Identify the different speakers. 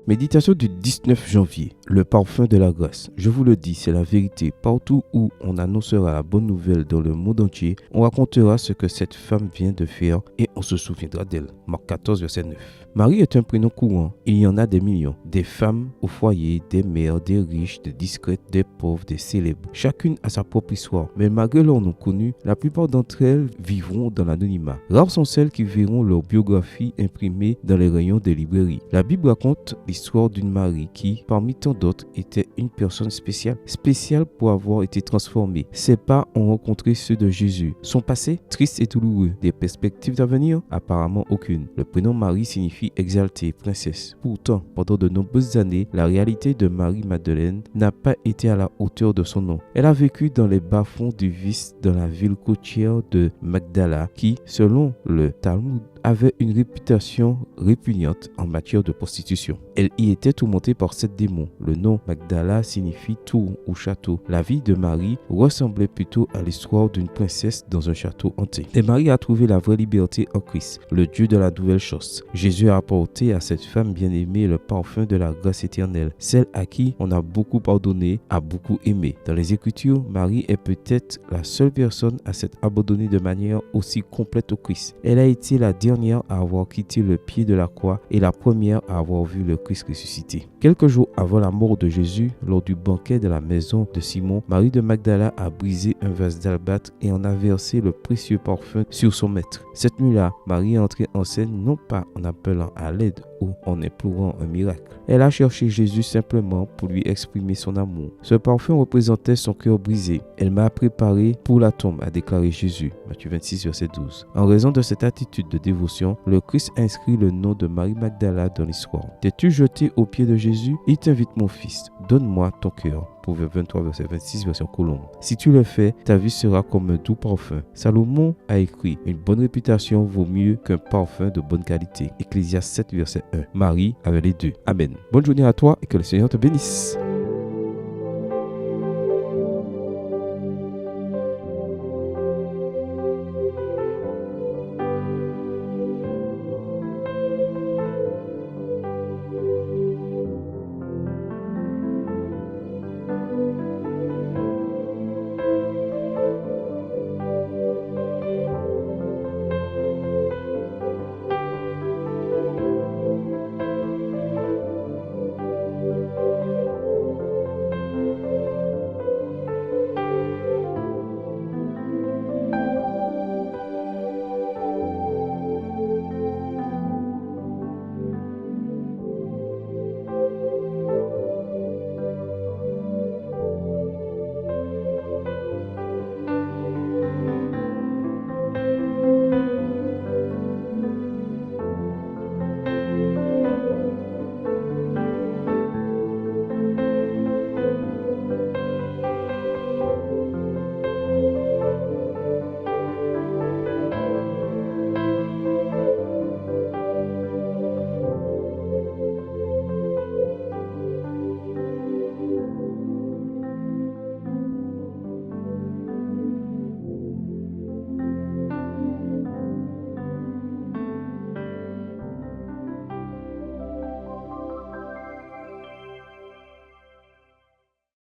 Speaker 1: Méditation du 19 janvier, le parfum de la grâce. Je vous le dis, c'est la vérité. Partout où on annoncera la bonne nouvelle dans le monde entier, on racontera ce que cette femme vient de faire et on se souviendra d'elle. Marc 14, verset 9. Marie est un prénom courant. Il y en a des millions. Des femmes au foyer, des mères, des riches, des discrètes, des pauvres, des célèbres. Chacune a sa propre histoire. Mais malgré leur nom connu, la plupart d'entre elles vivront dans l'anonymat. Rares sont celles qui verront leur biographie imprimée dans les rayons des librairies. La Bible raconte l'histoire d'une Marie qui, parmi tant d'autres, était une personne spéciale pour avoir été transformée. Ses pas ont rencontré ceux de Jésus. Son passé, triste et douloureux. Des perspectives d'avenir, apparemment aucune. Le prénom Marie signifie exaltée, princesse. Pourtant, pendant de nombreuses années, la réalité de Marie-Madeleine n'a pas été à la hauteur de son nom. Elle a vécu dans les bas-fonds du vice dans la ville côtière de Magdala qui, selon le Talmud, avait une réputation répugnante en matière de prostitution. Elle y était tourmentée par 7 démons. Le nom Magdala signifie tour ou château. La vie de Marie ressemblait plutôt à l'histoire d'une princesse dans un château hanté. Et Marie a trouvé la vraie liberté en Christ, le Dieu de la nouvelle chose. Jésus a apporté à cette femme bien-aimée le parfum de la grâce éternelle, celle à qui on a beaucoup pardonné, a beaucoup aimé. Dans les Écritures, Marie est peut-être la seule personne à s'être abandonnée de manière aussi complète au Christ. Elle a été la dernière à avoir quitté le pied de la croix et la première à avoir vu le Christ ressuscité. Quelques jours avant la mort de Jésus, lors du banquet de la maison de Simon, Marie de Magdala a brisé un vase d'albâtre et en a versé le précieux parfum sur son maître. Cette nuit-là, Marie est entrée en scène non pas en appelant à l'aide ou en implorant un miracle. Elle a cherché Jésus simplement pour lui exprimer son amour. Ce parfum représentait son cœur brisé. Elle m'a préparé pour la tombe, a déclaré Jésus. Matthieu 26, verset 12. En raison de cette attitude de dévotion, le Christ inscrit le nom de Marie Magdala dans l'histoire. T'es-tu jeté aux pieds de Jésus? Il t'invite, mon fils, donne-moi ton cœur. Proverbe 23, verset 26, version Colombe. Si tu le fais, ta vie sera comme un doux parfum. Salomon a écrit, une bonne réputation vaut mieux qu'un parfum de bonne qualité. Ecclésiaste 7, verset 1. Marie avait les deux. Amen. Bonne journée à toi et que le Seigneur te bénisse.